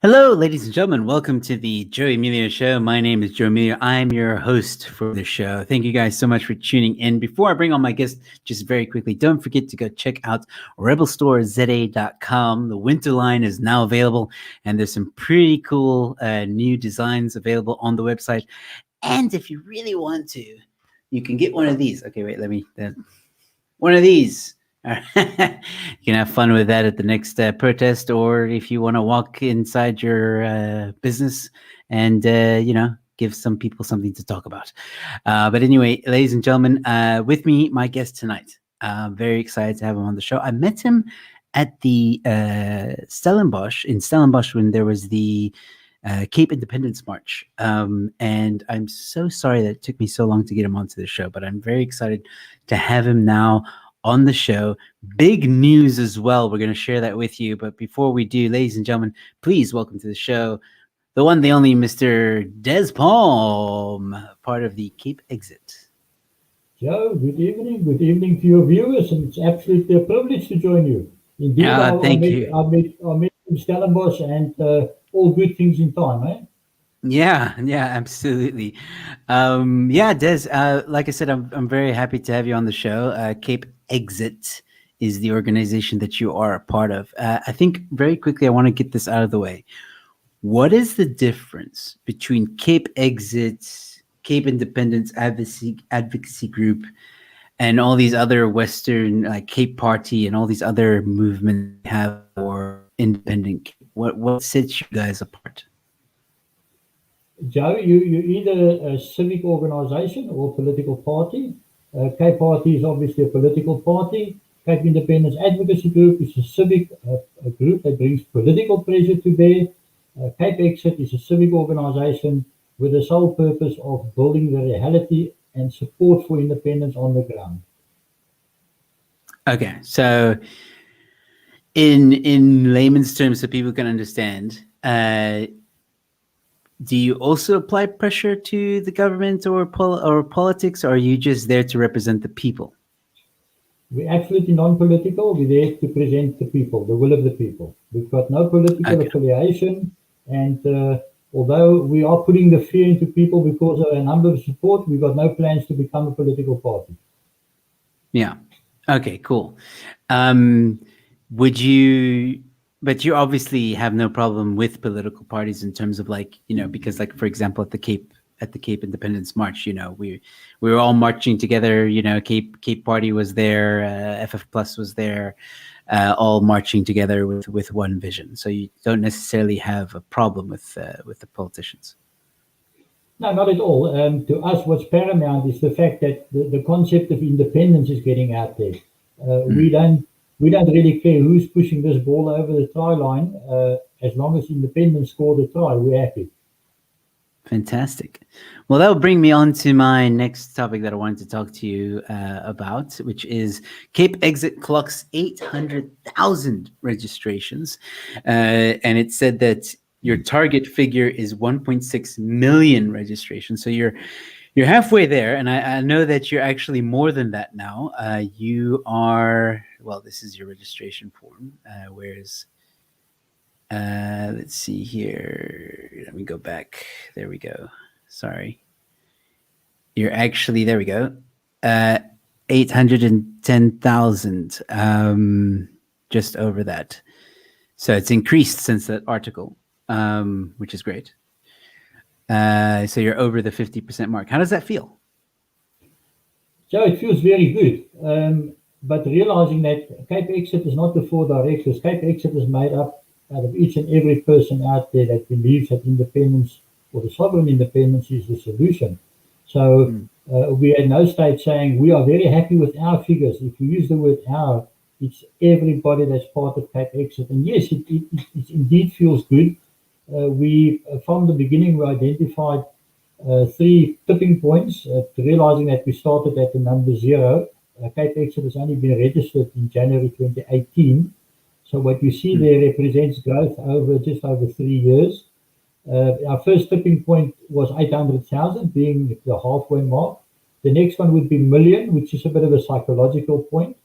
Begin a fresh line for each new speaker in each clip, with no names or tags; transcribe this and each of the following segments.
Hello, ladies and gentlemen. Welcome to the Joe Emilio Show. My name is Joe Emilio. I'm your host for the show. Thank you guys so much for tuning in. Before I bring on my guest, just very quickly, don't forget to go check out rebelstoreza.com. The winter line is now available, and there's some pretty cool new designs available on the website. And if you really want to, you can get one of these. Okay, wait, one of these. You can have fun with that at the next protest, or if you want to walk inside your business and give some people something to talk about. But anyway, ladies and gentlemen, with me, my guest tonight. Very excited to have him on the show. I met him at the Stellenbosch when there was the Cape Independence March. And I'm so sorry that it took me so long to get him onto the show, but I'm very excited to have him now on the show. Big news as well. We're going to share that with you. But before we do, ladies and gentlemen, please welcome to the show the one, the only Mr. Des Palm, part of the CapeXit.
Joe, good evening. Good evening to your viewers, and it's absolutely a privilege to join you. Indeed,
Thank you.
I met in Stellenbosch, and all good things in time, eh?
Yeah, absolutely. Des, like I said, I'm very happy to have you on the show. CapeXit is the organization that you are a part of. I think very quickly, I want to get this out of the way. What is the difference between CapeXit, Cape Independence Advocacy Group, and all these other Western, like Cape Party and all these other movements we have for independent? What sets you guys apart?
Joe, you're either a civic organization or a political party. Cape Party is obviously a political party. Cape Independence Advocacy Group is a civic group that brings political pressure to bear. CapeXit is a civic organization with the sole purpose of building the reality and support for independence on the ground.
Okay, so in layman's terms, so people can understand, do you also apply pressure to the government or politics, or are you just there to represent the people?
We're absolutely non-political. We're there to present the people, the will of the people. We've got no political affiliation, and although we are putting the fear into people because of a number of support, we've got no plans to become a political party.
Yeah. Okay, cool. But you obviously have no problem with political parties in terms of because for example, at the Cape Independence March, we were all marching together, Cape Party was there, FF Plus was there, all marching together with one vision. So you don't necessarily have a problem with the politicians.
No, not at all. To us, what's paramount is the fact that the concept of independence is getting out there. We don't really care who's pushing this ball over the try line. As long as independents score the try, we're happy.
Fantastic. Well, that will bring me on to my next topic that I wanted to talk to you about, which is CapeXit clocks 800,000 registrations. And it said that your target figure is 1.6 million registrations. So you're halfway there. And I know that you're actually more than that now. You are, well, this is your registration form. Let's see here. Let me go back. There we go. Sorry. You're actually, there we go. 810,000, just over that. So it's increased since that article, which is great. So you're over the 50% mark. How does that feel?
So it feels very good. But realizing that CapeXit is not the four directors. CapeXit is made up out of each and every person out there that believes that independence or the sovereign independence is the solution. So we at no stage saying we are very happy with our figures. If you use the word our, it's everybody that's part of CapeXit. And yes, it indeed feels good. From the beginning, we identified 3 tipping points, realizing that we started at the number 0. CapeXit has only been registered in January 2018. So what you see there represents growth over just over 3 years. Our first tipping point was 800,000, being the halfway mark. The next one would be million, which is a bit of a psychological point.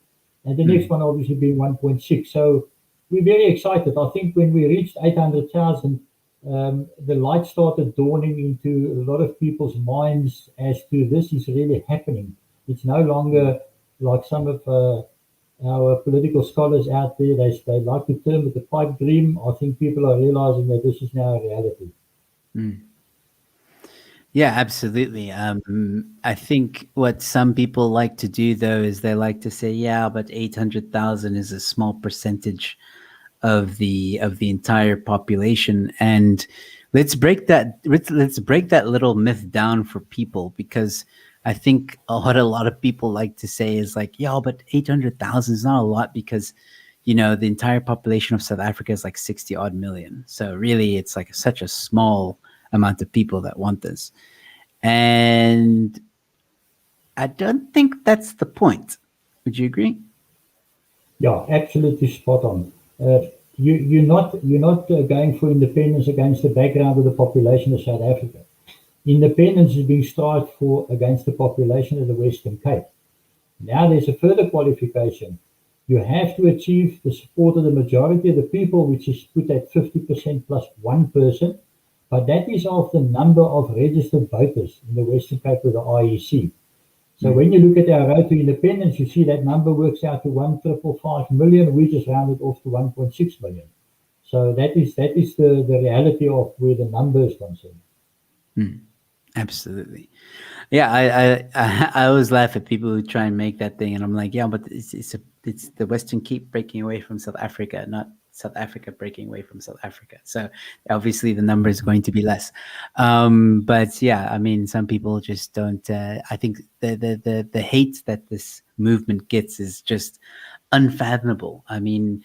And the next one obviously being 1.6. So we're very excited. I think when we reached 800,000, the light started dawning into a lot of people's minds as to this is really happening. It's no longer like some of our political scholars out there, they like to term it the pipe dream. I think people are realizing that this is now a reality.
Yeah, absolutely. I think what some people like to do though is they like to say, yeah, but 800,000 is a small percentage of the entire population, and let's break that little myth down for people, because I think what a lot of people like to say is like, yeah, but 800,000 is not a lot, because the entire population of South Africa is like 60 odd million. So really it's like such a small amount of people that want this. And I don't think that's the point. Would you agree?
Yeah, absolutely spot on. You're not going for independence against the background of the population of South Africa. Independence is being strived for against the population of the Western Cape. Now there's a further qualification. You have to achieve the support of the majority of the people, which is put at 50% plus one person, but that is of the number of registered voters in the Western Cape with the IEC. So when you look at our road to independence, you see that number works out to 1,555 million. We just rounded off to 1.6 million. So that is the reality of where the number is concerned.
Absolutely. Yeah, I always laugh at people who try and make that thing, and I'm like, yeah, but it's the Western Cape breaking away from South Africa, not South Africa breaking away from South Africa. So obviously the number is going to be less. But yeah, I mean, some people just don't. I think the hate that this movement gets is just unfathomable. I mean.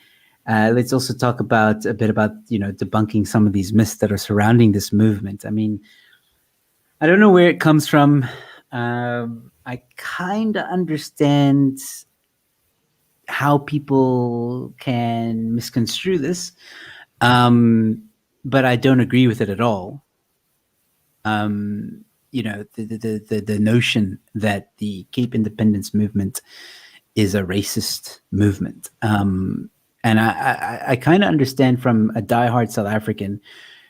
Let's also talk about a bit about debunking some of these myths that are surrounding this movement. I mean, I don't know where it comes from. I kind of understand how people can misconstrue this, but I don't agree with it at all. The notion that the Cape Independence movement is a racist movement. And I kind of understand from a diehard South African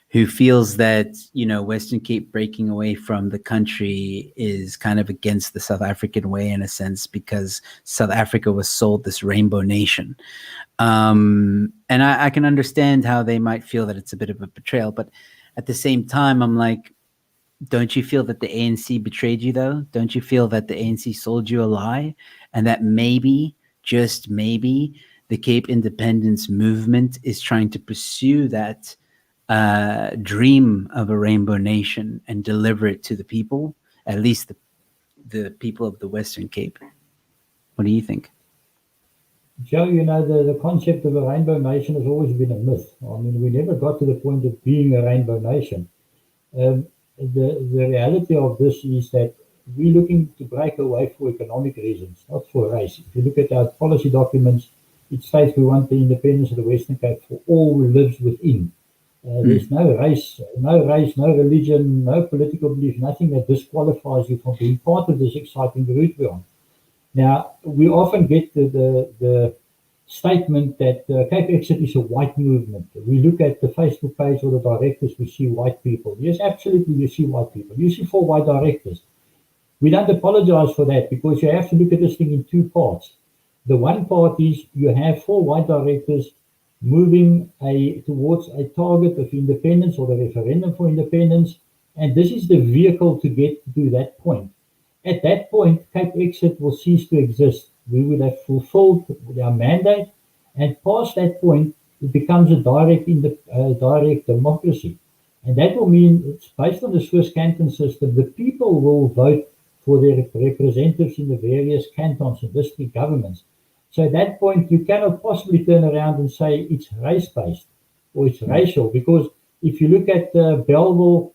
who feels that Western Cape breaking away from the country is kind of against the South African way in a sense, because South Africa was sold this rainbow nation. And I can understand how they might feel that it's a bit of a betrayal, but at the same time, I'm like, don't you feel that the ANC betrayed you though? Don't you feel that the ANC sold you a lie, and that maybe, just maybe, the Cape Independence movement is trying to pursue that dream of a rainbow nation and deliver it to the people, at least the people of the Western Cape? What do you think?
Joe, the concept of a rainbow nation has always been a myth. I mean, we never got to the point of being a rainbow nation. The reality of this is that we're looking to break away for economic reasons, not for race. If you look at our policy documents, it states we want the independence of the Western Cape for all who lives within. There's no race, no religion, no political belief, nothing that disqualifies you from being part of this exciting route we're on. Now, we often get the statement that CapeXit is a white movement. We look at the Facebook page or the directors, we see white people. Yes, absolutely, you see white people. You see 4 white directors. We don't apologize for that, because you have to look at this thing in 2 parts. The one part is you have 4 white directors moving towards a target of independence, or the referendum for independence, and this is the vehicle to get to that point. At that point, CapeXit will cease to exist. We would have fulfilled our mandate, and past that point, it becomes a direct democracy. And that will mean, it's based on the Swiss canton system, the people will vote for their representatives in the various cantons and district governments. So at that point, you cannot possibly turn around and say it's race-based or it's racial, because if you look at Bellville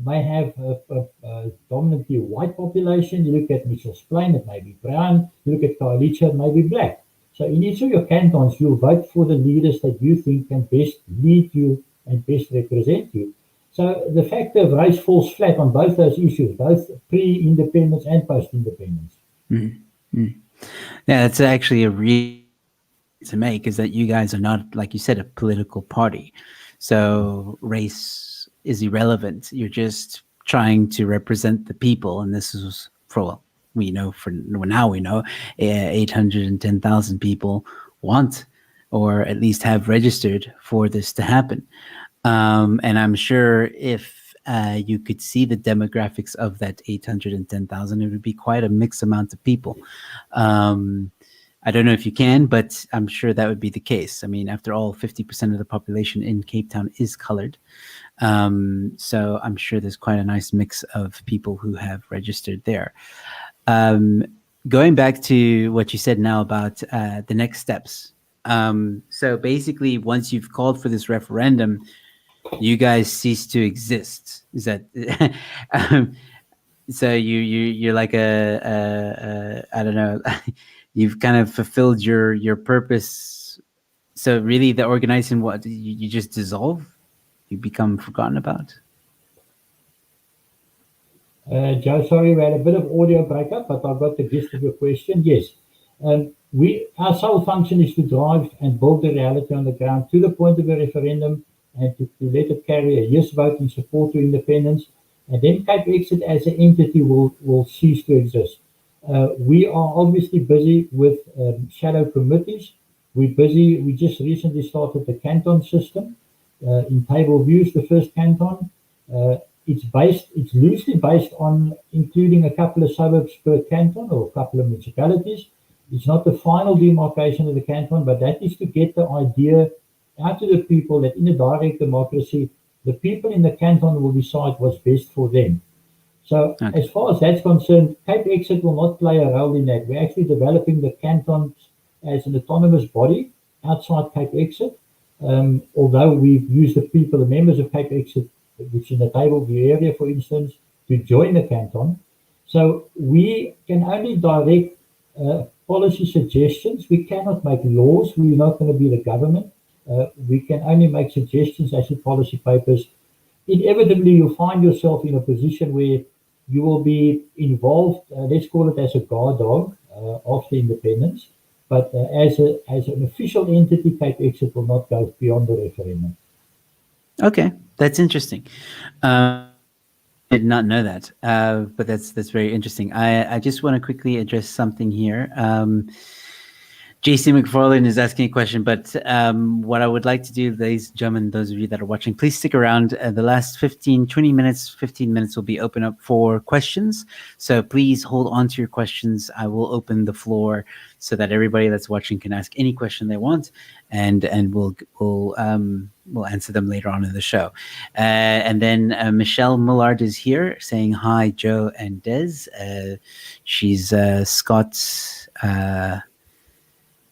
may have a dominantly white population. You look at Mitchell's Plain, it may be brown. You look at Khayelitsha, it may be black. So in each of your cantons, you'll vote for the leaders that you think can best lead you and best represent you. So the factor of race falls flat on both those issues, both pre-independence and post-independence.
Mm-hmm. Yeah, that's actually a real to make, is that you guys are not, like you said, a political party. So race is irrelevant. You're just trying to represent the people, and this is for, well, we know, for now we know 810,000 people want, or at least have registered for this to happen. And I'm sure if you could see the demographics of that 810,000, it would be quite a mixed amount of people. I don't know if you can, but I'm sure that would be the case. I mean, after all, 50% of the population in Cape Town is colored. So I'm sure there's quite a nice mix of people who have registered there. Going back to what you said now about the next steps. So basically, once you've called for this referendum, you guys cease to exist. Is that so? You're like I don't know. You've kind of fulfilled your purpose. So really, the organizing, what you just dissolve, you become forgotten about.
Joe, sorry, we had a bit of audio breakup, but I got the gist of your question. Yes, our sole function is to drive and build the reality on the ground to the point of a referendum, and to let it carry a yes vote in support to independence. And then CapeXit as an entity will cease to exist. We are obviously busy with shadow committees. We just recently started the canton system in table views, the first canton. It's loosely based on including a couple of suburbs per canton or a couple of municipalities. It's not the final demarcation of the canton, but that is to get the idea out to the people that in a direct democracy, the people in the canton will decide what's best for them. So as far as that's concerned, CapeXit will not play a role in that. We're actually developing the cantons as an autonomous body outside CapeXit. Although we've used the people, the members of CapeXit, which in the table view area, for instance, to join the canton. So we can only direct policy suggestions. We cannot make laws. We're not going to be the government. We can only make suggestions as to policy papers. Inevitably, you'll find yourself in a position where you will be involved, let's call it as a guard dog after independence. But as an official entity, CapeXit will not go beyond the referendum.
Okay, that's interesting. I did not know that, but that's very interesting. I just want to quickly address something here. JC McFarlane is asking a question, but what I would like to do, ladies and gentlemen, those of you that are watching, please stick around. The last 15 minutes will be open up for questions. So please hold on to your questions. I will open the floor so that everybody that's watching can ask any question they want, and we'll answer them later on in the show. And then Michelle Mullard is here saying hi, Joe and Des. She's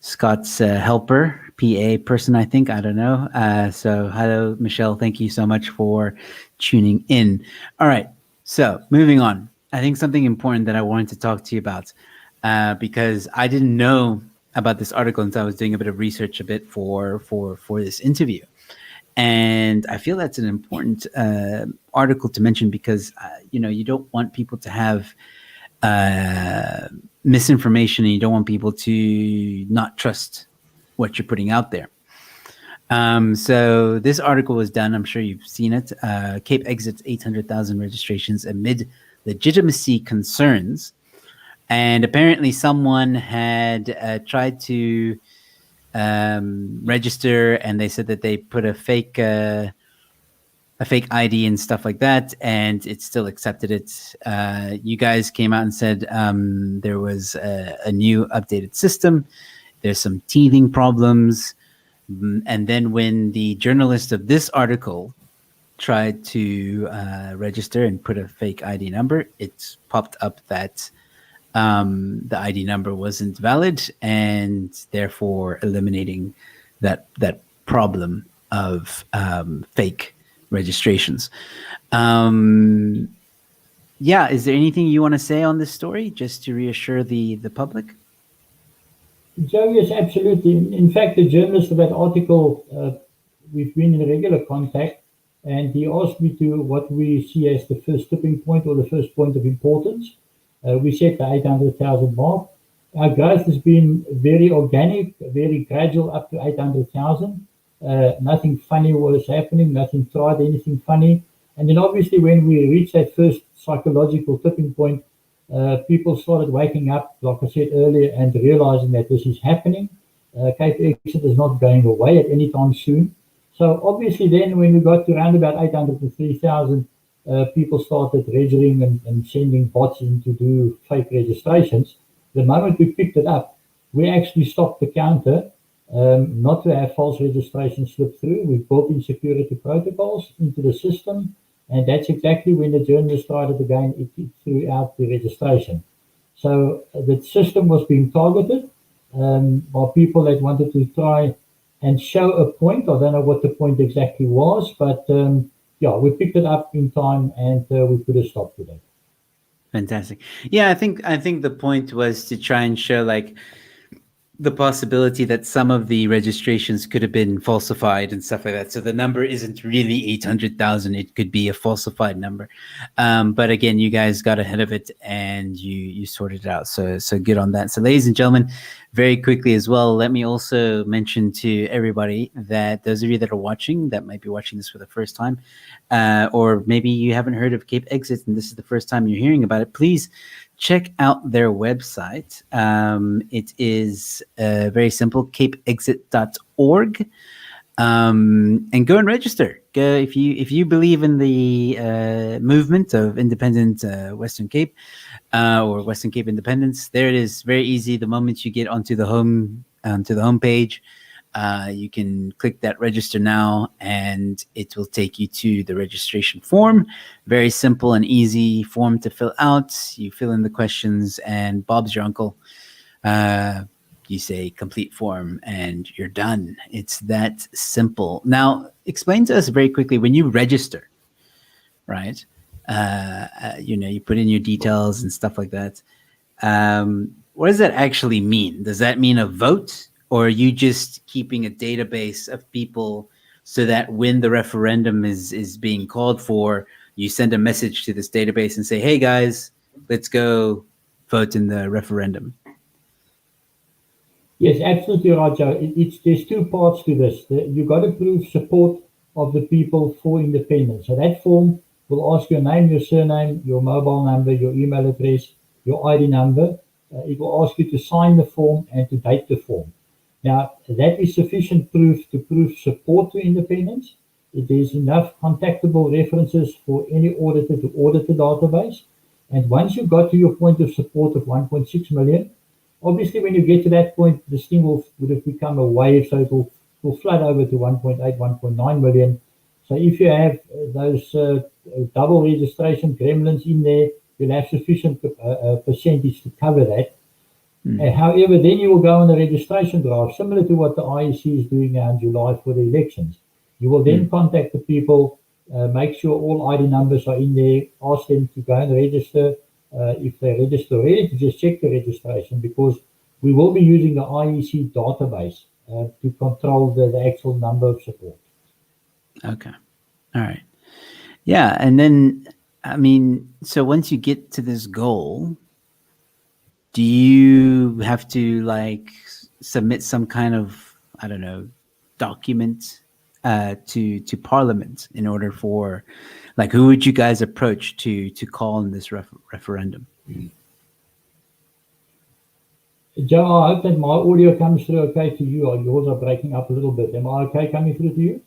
Scott's helper, PA person, I think. I don't know. So hello, Michelle. Thank you so much for tuning in. All right. So moving on. I think something important that I wanted to talk to you about, because I didn't know about this article until I was doing a bit of research for this interview. And I feel that's an important article to mention because, you don't want people to have misinformation, and you don't want people to not trust what you're putting out there. So this article was done, I'm sure you've seen it. CapeXit's 800,000 registrations amid legitimacy concerns. And apparently someone had tried to register, and they said that they put a fake ID and stuff like that, and it still accepted it. You guys came out and said there was a new updated system. There's some teething problems. And then when the journalist of this article tried to register and put a fake ID number, it popped up that the ID number wasn't valid, and therefore eliminating that problem of fake registrations. Is there anything you want to say on this story, just to reassure the public?
Joe, yes, absolutely. In fact, the journalist of that article, we've been in regular contact, and he asked me to what we see as the first tipping point or the first point of importance. We set the 800,000 mark. Our growth has been very organic, very gradual, up to 800,000. Nothing funny was happening. Nothing tried anything funny. And then obviously when we reached that first psychological tipping point, people started waking up, like I said earlier, and realizing that this is happening. CapeXit is not going away at any time soon. So obviously then when we got to around about 803,000, people started registering and sending bots in to do fake registrations. The moment we picked it up, we actually stopped the counter, not to have false registrations slip through. We built in security protocols into the system, and that's exactly when the journalist started again, it threw out the registration. So the system was being targeted by people that wanted to try and show a point. I don't know what the point exactly was, but yeah, we picked it up in time and we put a stop to that.
Fantastic. Yeah, I think the point was to try and show like the possibility that some of the registrations could have been falsified and stuff like that. So the number isn't really 800,000. It could be a falsified number. But again, you guys got ahead of it and you sorted it out. So good on that. So ladies and gentlemen, very quickly as well, let me also mention to everybody that those of you that are watching, that might be watching this for the first time, or maybe you haven't heard of CapeXit and this is the first time you're hearing about it, please check out their website. It is very simple, capeexit.org. And go and register. Go if you believe in the movement of independent Western Cape or Western Cape independence. There it is, very easy. The moment you get onto the home page, you can click that register now, and it will take you to the registration form. Very simple and easy form to fill out. You fill in the questions, and Bob's your uncle. You say complete form and you're done. It's that simple. Now, explain to us very quickly when you register, right? You put in your details and stuff like that. What does that actually mean? Does that mean a vote, or are you just keeping a database of people so that when the referendum is being called for, you send a message to this database and say, hey guys, let's go vote in the referendum?
Yes, absolutely right, Joe. There's two parts to this. You've got to prove support of the people for independence. So that form will ask your name, your surname, your mobile number, your email address, your ID number. It will ask you to sign the form and to date the form. Now, that is sufficient proof to prove support to independence. There's enough contactable references for any auditor to audit the database. And once you've got to your point of support of 1.6 million, obviously, when you get to that point, this thing would have become a wave, so it will flood over to 1.8, 1.9 million. So if you have those double registration gremlins in there, you'll have sufficient percentage to cover that. However, then you will go on the registration drive, similar to what the IEC is doing now in July for the elections. You will then contact the people, make sure all ID numbers are in there, ask them to go and register. If they register already, to just check the registration, because we will be using the IEC database to control the actual number of support.
Okay. All right. Yeah. And then, I mean, so once you get to this goal, do you have to like submit some kind of, I don't know, document to Parliament in order for, like, who would you guys approach to call in this referendum?
Joe, I hope that my audio comes through okay to you, or yours are breaking up a little bit. Am I okay coming through to you?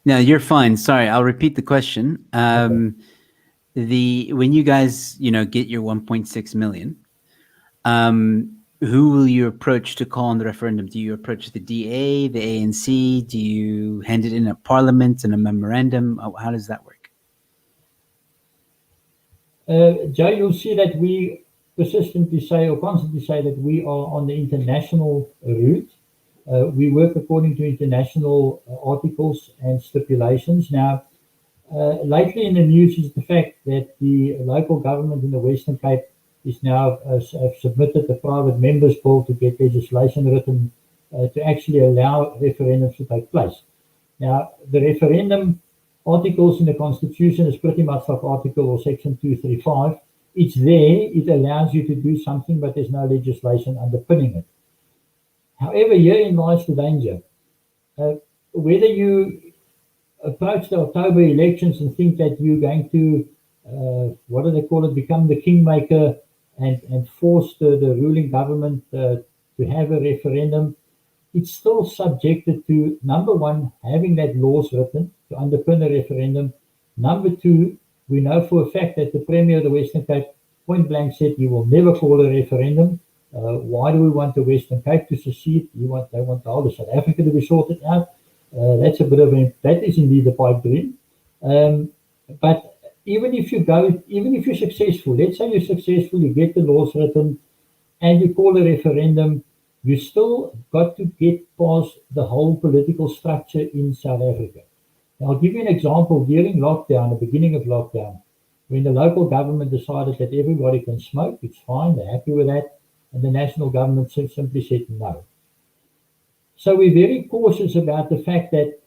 No, you're fine. Sorry, I'll repeat the question.
Okay.
When you guys, get your 1.6 million, who will you approach to call on the referendum? Do you approach the DA, the ANC? Do you hand it in at Parliament in a memorandum? How does that work?
Joe, you'll see that we persistently say or constantly say that we are on the international route. We work according to international articles and stipulations. Now, lately in the news is the fact that the local government in the Western Cape is now have submitted a private members bill to get legislation written to actually allow referendums to take place. Now, the referendum articles in the Constitution is pretty much like Article or Section 235. It's there, it allows you to do something, but there's no legislation underpinning it. However, herein lies the danger. whether you approach the October elections and think that you're going to, what do they call it, become the kingmaker and force the ruling government to have a referendum, it's still subjected to, number one, having that laws written to underpin a referendum. Number two, we know for a fact that the Premier of the Western Cape point blank said he will never call a referendum. Why do we want the Western Cape to secede? They want the whole of South Africa to be sorted out. That's a bit of that is indeed a pipe dream. But even if you're successful, let's say you're successful, you get the laws written, and you call a referendum, you still got to get past the whole political structure in South Africa. Now, I'll give you an example. During lockdown, the beginning of lockdown, when the local government decided that everybody can smoke, it's fine, they're happy with that, and the national government simply said no. So we're very cautious about the fact that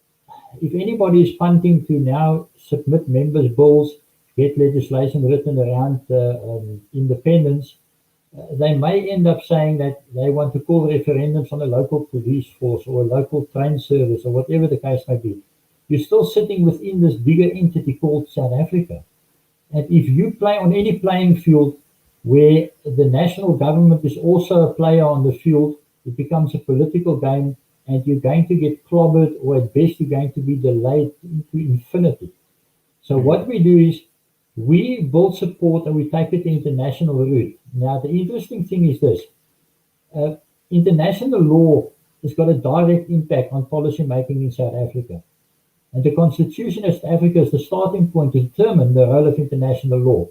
if anybody is punting to now submit members' bills, get legislation written around independence, they may end up saying that they want to call referendums on a local police force or a local train service or whatever the case may be. You're still sitting within this bigger entity called South Africa. And if you play on any playing field where the national government is also a player on the field, it becomes a political game and you're going to get clobbered, or at best you're going to be delayed into infinity. So what we do is we build support and we take it the international route. Now, the interesting thing is this. International law has got a direct impact on policy making in South Africa. And the Constitution of South Africa is the starting point to determine the role of international law.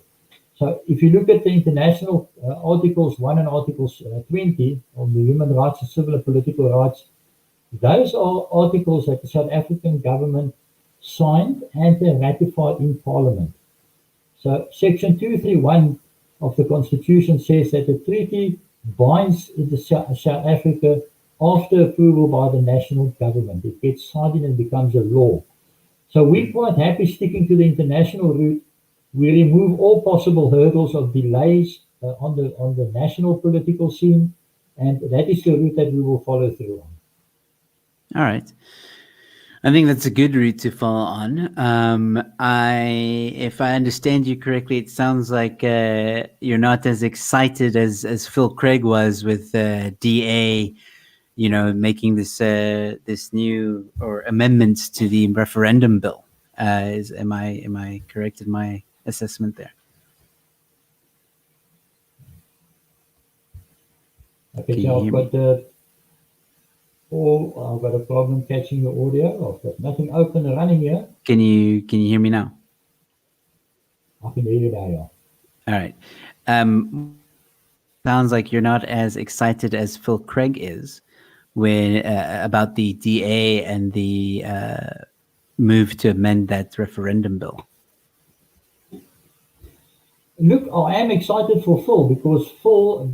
So if you look at the international Articles 1 and Articles 20 on the human rights and civil and political rights, those are articles that the South African government signed and ratified in Parliament. So Section 231 of the Constitution says that the treaty binds South Africa after approval by the national government. It gets signed in and becomes a law. So we're quite happy sticking to the international route. We remove all possible hurdles of delays on the national political scene, and that is the route that we will follow through on.
All right. I think that's a good route to follow on. If I understand you correctly, it sounds like you're not as excited as Phil Craig was with DA, making this new or amendments to the referendum bill. Am I correct in my assessment there?
Okay, so I've got a problem catching the audio. I've got nothing open and running here.
Can you hear me now?
I can hear you now, yeah.
All right. Sounds like you're not as excited as Phil Craig is about the DA and the move to amend that referendum bill.
Look, I am excited for Phil because Phil,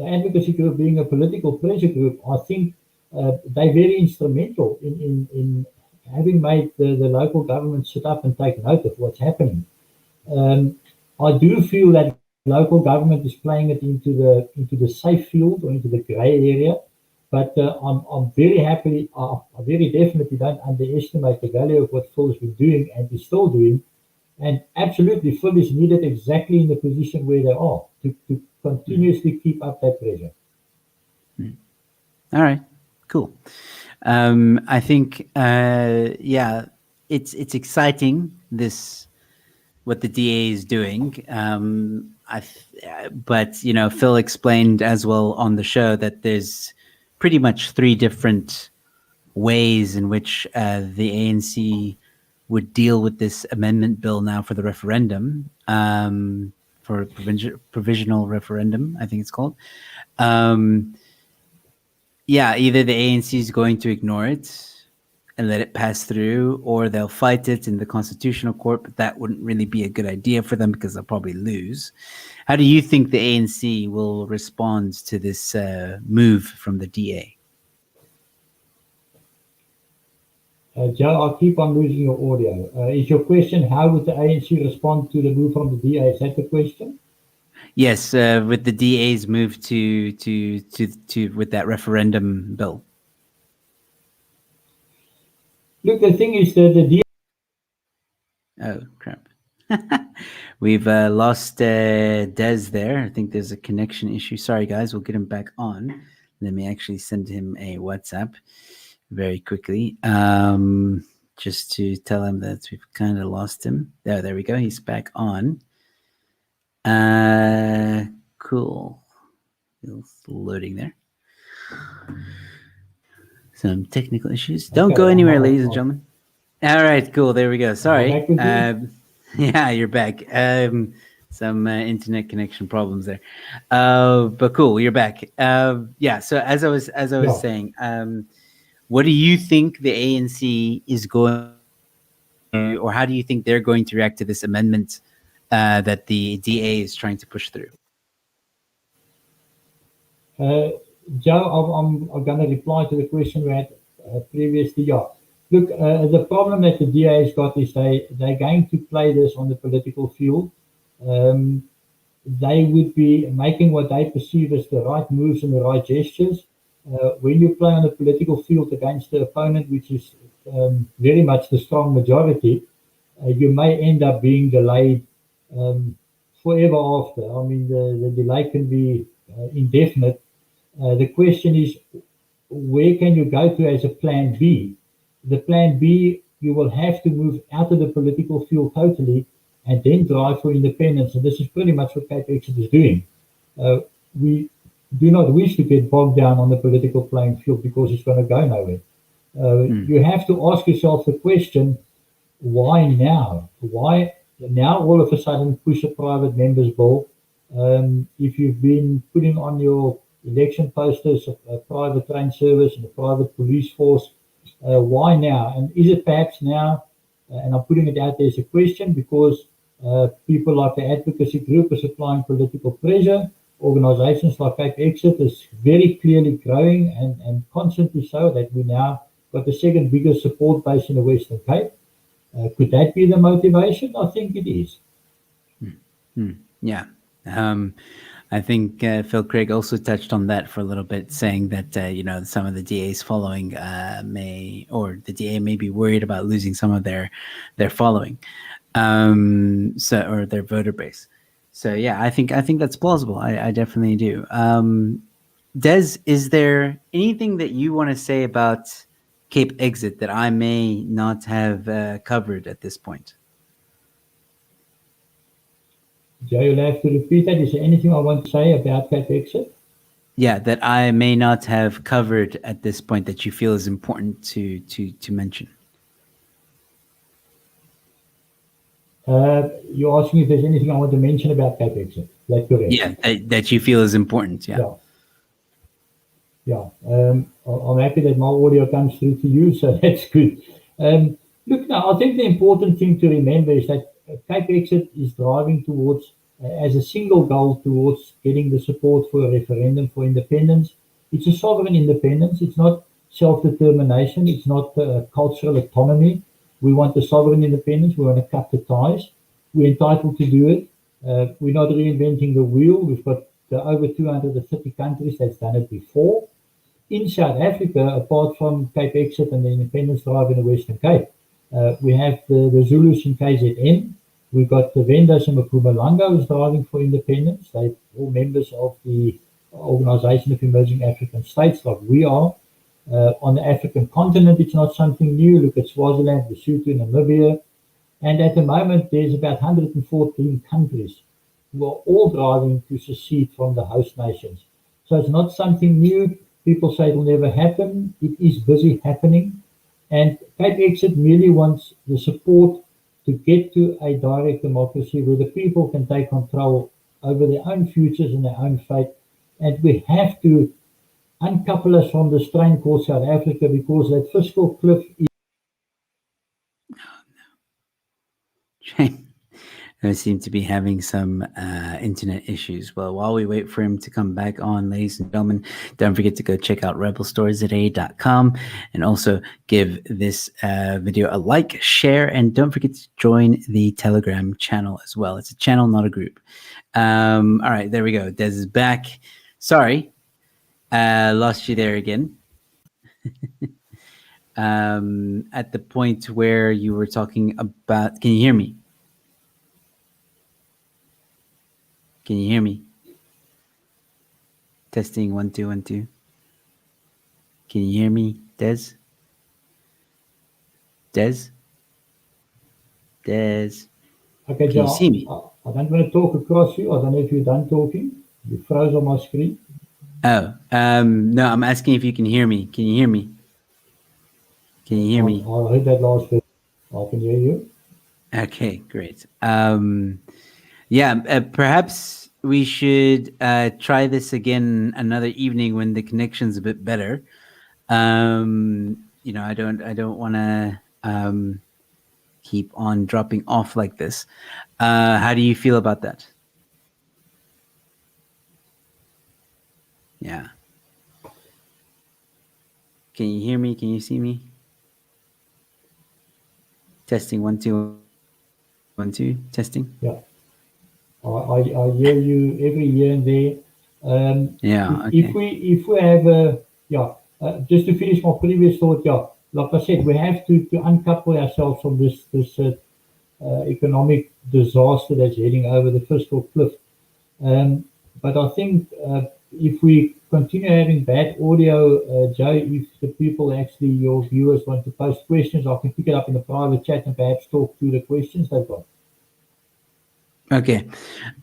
advocacy group being a political pressure group, I think they're very instrumental in having made the local government sit up and take note of what's happening. I do feel that local government is playing it into the safe field or into the grey area, but I'm very happy. I very definitely don't underestimate the value of what Phil has been doing and is still doing. And absolutely, Phil is needed exactly in the position where they are to continuously keep up that pressure.
All right, cool. I think, it's exciting, what the DA is doing. But Phil explained as well on the show that there's pretty much three different ways in which the ANC would deal with this amendment bill now for the referendum, for provisional referendum, I think it's called. Either the ANC is going to ignore it and let it pass through, or they'll fight it in the Constitutional Court, but that wouldn't really be a good idea for them because they'll probably lose. How do you think the ANC will respond to this move from the DA?
Joe, I keep on losing your audio. Is your question, how would the ANC respond to the move from the DA? Is that the question?
Yes, with the DA's move to with that referendum bill.
Look, the thing is that the
Oh, crap. We've lost Des there. I think there's a connection issue. Sorry, guys. We'll get him back on. Let me actually send him a WhatsApp very quickly, just to tell him that we've kind of lost him. There we go. He's back on. Cool. It's loading there. Some technical issues. Don't go anywhere, ladies and gentlemen. All right, cool. There we go. Sorry. Yeah, you're back. Some internet connection problems there, but cool. You're back. Yeah. So as I was saying, what do you think the ANC is going to, or how do you think they're going to react to this amendment that the DA is trying to push through?
Joe, I'm going to reply to the question we had previously. Yeah. Look, the problem that the DA has got is they're going to play this on the political field. They would be making what they perceive as the right moves and the right gestures. When you play on the political field against the opponent, which is very much the strong majority, you may end up being delayed forever after. I mean, the delay can be indefinite. The question is, where can you go to as a plan B? The plan B, you will have to move out of the political field totally and then drive for independence. And this is pretty much what CapeXit is doing. We do not wish to get bogged down on the political playing field because it's going to go nowhere. You have to ask yourself the question, why now? Why now all of a sudden push a private member's bill? If you've been putting on your election posters a private train service and a private police force, why now? And is it perhaps now, and I'm putting it out there as a question, because people like the advocacy group is applying political pressure, organizations like CapeXit is very clearly growing and constantly so, that we now got the second biggest support base in the Western Cape. Could that be the motivation? I think it is.
Yeah. I think Phil Craig also touched on that for a little bit, saying that some of the DA's following the DA may be worried about losing some of their following, or their voter base. So yeah, I think that's plausible. I definitely do. Des, is there anything that you want to say about CapeXit that I may not have covered at this point?
Joe, you'll have to repeat that. Is there anything I want to say about CapeXit?
Yeah, that I may not have covered at this point that you feel is important to mention.
You're asking if there's anything I want to mention about CapeXit. That's correct.
Yeah, that you feel is important. Yeah.
I'm happy that my audio comes through to you, so that's good. Look, now, I think the important thing to remember is that CapeXit is driving towards, as a single goal, towards getting the support for a referendum for independence. It's a sovereign independence. It's not self-determination. It's not cultural autonomy. We want the sovereign independence. We want to cut the ties. We're entitled to do it. We're not reinventing the wheel. We've got over 230 countries that's done it before. In South Africa, apart from CapeXit and the independence drive in the Western Cape, we have the Zulus in KZN. We've got the Vendas in Mpumalanga who's driving for independence. They're all members of the Organization of Emerging African States, like we are. On the African continent, it's not something new. Look at Swaziland, Lesotho, Namibia. And at the moment, there's about 114 countries who are all driving to secede from the host nations. So it's not something new. People say it will never happen. It is busy happening. And CapeXit merely wants the support to get to a direct democracy where the people can take control over their own futures and their own fate. And we have to uncouple us from the strain called South Africa, because that fiscal cliff is...
I seem to be having some internet issues. Well, while we wait for him to come back on, ladies and gentlemen, don't forget to go check out rebelstorytoday.com and also give this video a like, share, and don't forget to join the Telegram channel as well. It's a channel, not a group. All right, there we go. Des is back. Sorry, lost you there again. at the point where you were talking about. Can you hear me? Can you hear me? Testing 1 2 1 2. Can you hear me, Des? Des? Des?
Okay,
Can you see me?
I don't want to talk across you. I don't know if you're done talking. You froze on my screen.
Oh, no, I'm asking if you can hear me. Can you hear me? Can you hear me?
I heard that last bit. I can hear you.
Okay, great. Yeah, perhaps we should try this again another evening when the connection's a bit better. You know, I don't want to keep on dropping off like this. How do you feel about that? Yeah. Can you hear me? Can you see me? Testing 1 2 1 2. Testing.
Yeah. I hear you every here and there.
Yeah.
If
Okay.
if we have just to finish my previous thought, like I said, we have to uncouple ourselves from this economic disaster that's heading over the fiscal cliff. But I think if we continue having bad audio, Joe, if the people actually, your viewers, want to post questions, I can pick it up in the private chat and perhaps talk through the questions they've got.
Okay.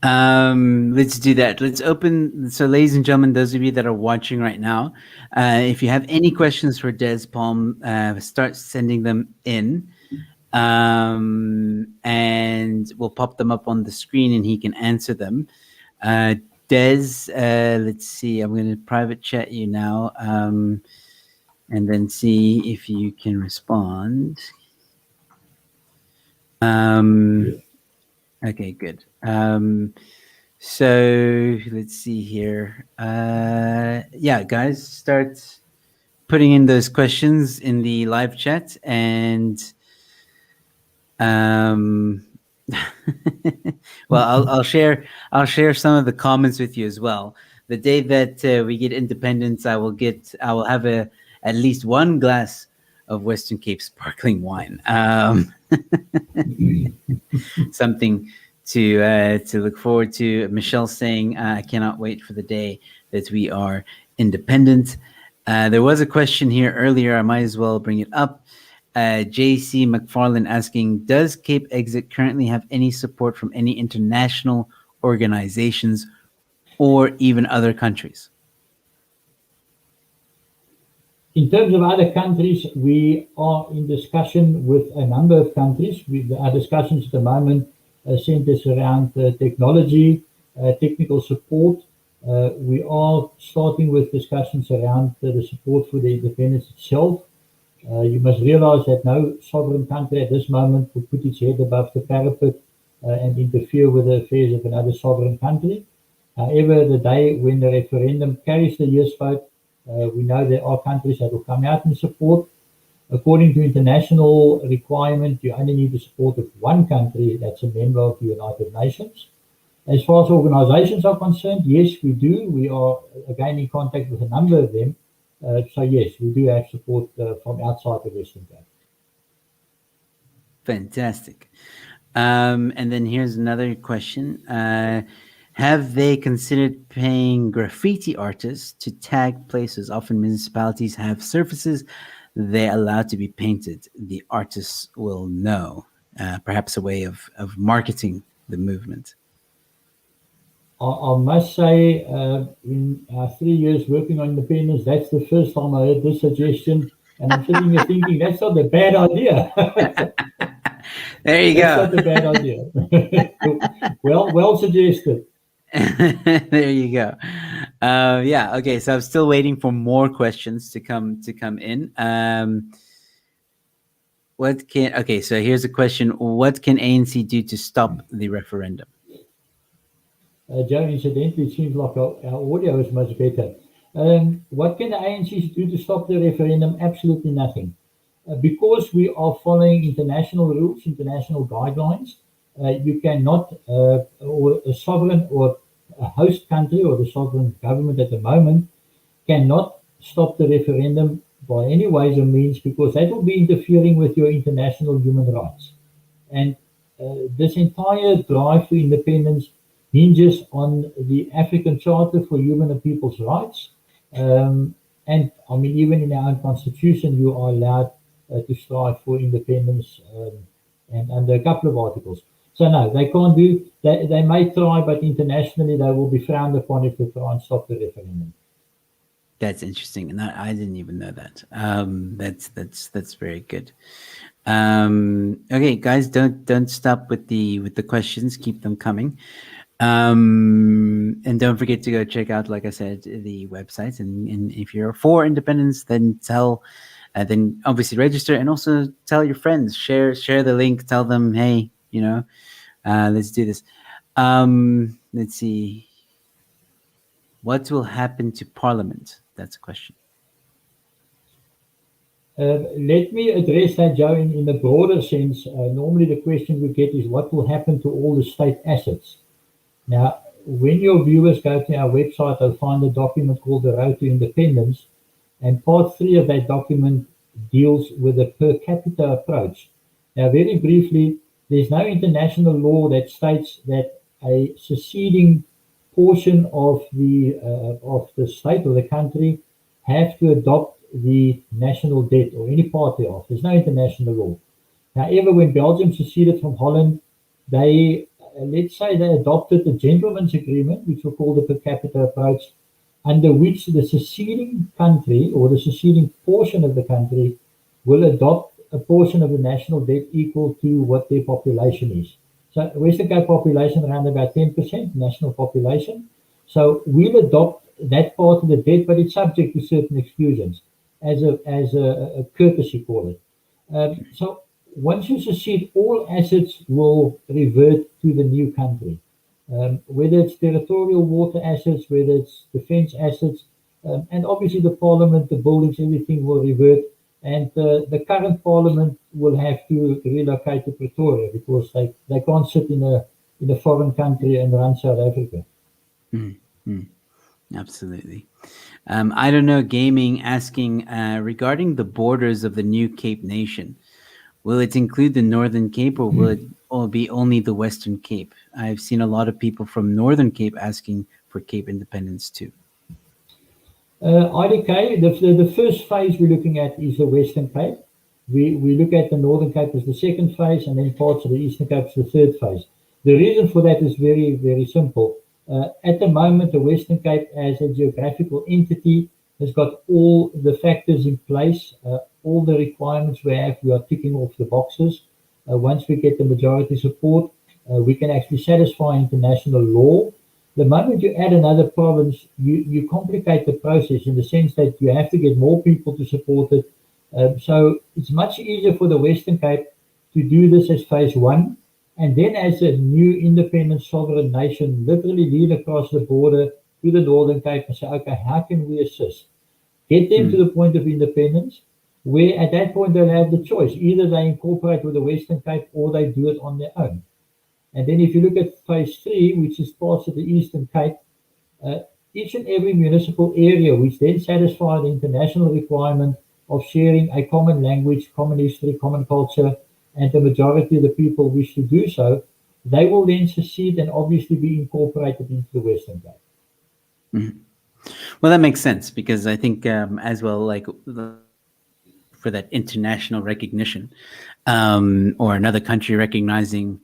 Let's do that. Let's open. So, ladies and gentlemen, those of you that are watching right now, if you have any questions for Des Palm, start sending them in. And we'll pop them up on the screen and he can answer them. Des, let's see, I'm going to private chat you now, and then see if you can respond. Okay, good. So let's see here. Yeah, guys, start putting in those questions in the live chat, and well, I'll share some of the comments with you as well. The day that we get independence, I will have at least one glass of Western Cape sparkling wine. Something to look forward to. Michelle saying, "I cannot wait for the day that we are independent." There was a question here earlier. I might as well bring it up. JC McFarlane asking, does CapeXit currently have any support from any international organizations or even other countries?
In terms of other countries, we are in discussion with a number of countries. Our discussions at the moment centers around technology, technical support. We are starting with discussions around the support for the independence itself. You must realize that no sovereign country at this moment will put its head above the parapet and interfere with the affairs of another sovereign country. However, the day when the referendum carries the yes vote, we know there are countries that will come out and support. According to international requirement, you only need the support of one country that's a member of the United Nations. As far as organizations are concerned, yes, we do. We are again in contact with a number of them. So yes, we do have support from outside the Western Cape.
Fantastic. And then here's another question. Have they considered paying graffiti artists to tag places? Often municipalities have surfaces they allow to be painted. The artists will know. Perhaps a way of marketing the movement.
I must say, in 3 years working on independence, that's the first time I heard this suggestion. And I'm sitting here thinking, that's not a bad idea.
There you
That's
go.
not a bad idea. Well suggested.
There you go. Yeah. Okay. So I'm still waiting for more questions to come in. Okay. So here's a question: what can ANC do to stop the referendum?
Joe, incidentally, it seems like our audio is much better. What can the ANC do to stop the referendum? Absolutely nothing. Because we are following international rules, international guidelines, you cannot, or a sovereign or a host country or the sovereign government at the moment cannot stop the referendum by any ways or means, because that will be interfering with your international human rights. And this entire drive to independence hinges on the African Charter for Human and People's Rights. And I mean, even in our own constitution, you are allowed to strive for independence, and under a couple of articles. So no, they can't do. They may try, but internationally they will be frowned upon if they try and stop the referendum.
That's interesting, and I didn't even know that. That's very good. Okay, guys, don't stop with the questions. Keep them coming. And don't forget to go check out, like I said, the website. And if you're for independence, then then obviously register, and also tell your friends, share the link, tell them, hey, let's do this. Let's see. What will happen to Parliament? That's a question.
Let me address that, Joe, in a broader sense. Normally the question we get is what will happen to all the state assets? Now, when your viewers go to our website, they'll find a document called The Road to Independence, and part 3 of that document deals with a per capita approach. Now, very briefly, there's no international law that states that a seceding portion of the state or the country have to adopt the national debt or any part thereof. There's no international law. However, when Belgium seceded from Holland, they let's say they adopted the gentleman's agreement, which we call the per capita approach, under which the seceding country or the seceding portion of the country will adopt a portion of the national debt equal to what their population is. So Western Cape population around about 10% national population. So we'll adopt that part of the debt, but it's subject to certain exclusions as a courtesy call it. So once you secede, all assets will revert to the new country, whether it's territorial water assets, whether it's defense assets, and obviously the parliament, the buildings, everything will revert. And the current parliament will have to relocate to Pretoria because they can't sit in a foreign country and run South Africa.
Absolutely. I don't know, Gaming asking regarding the borders of the new Cape Nation. Will it include the Northern Cape, or will it be only the Western Cape? I've seen a lot of people from Northern Cape asking for Cape independence too.
IDK, the first phase we're looking at is the Western Cape. We look at the Northern Cape as the second phase, and then parts of the Eastern Cape as the third phase. The reason for that is very, very simple. At the moment, the Western Cape as a geographical entity has got all the factors in place, all the requirements we have, we are ticking off the boxes. Once we get the majority support, we can actually satisfy international law. The moment you add another province, you complicate the process in the sense that you have to get more people to support it. So it's much easier for the Western Cape to do this as phase 1, and then as a new independent sovereign nation, literally lean across the border to the Northern Cape and say, okay, how can we assist? Get them to the point of independence, where at that point they'll have the choice. Either they incorporate with the Western Cape or they do it on their own. And then if you look at phase 3, which is parts of the Eastern Cape, each and every municipal area which then satisfy the international requirement of sharing a common language, common history, common culture, and the majority of the people wish to do so, they will then secede and obviously be incorporated into the Western Cape.
Well, that makes sense, because I think as well, like for that international recognition, or another country recognizing,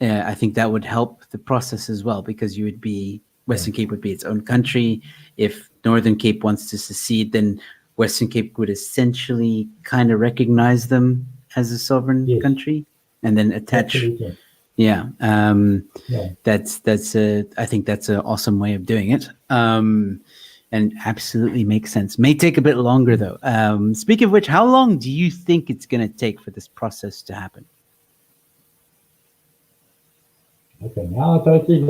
I think that would help the process as well, because you would be, Western Cape would be its own country. If Northern Cape wants to secede, then Western Cape would essentially kind of recognize them as a sovereign country, and then attach.
Absolutely.
Yeah. That's I think that's an awesome way of doing it. And absolutely makes sense. May take a bit longer though. Speaking of which, how long do you think it's going to take for this process to happen?
Okay, now I totally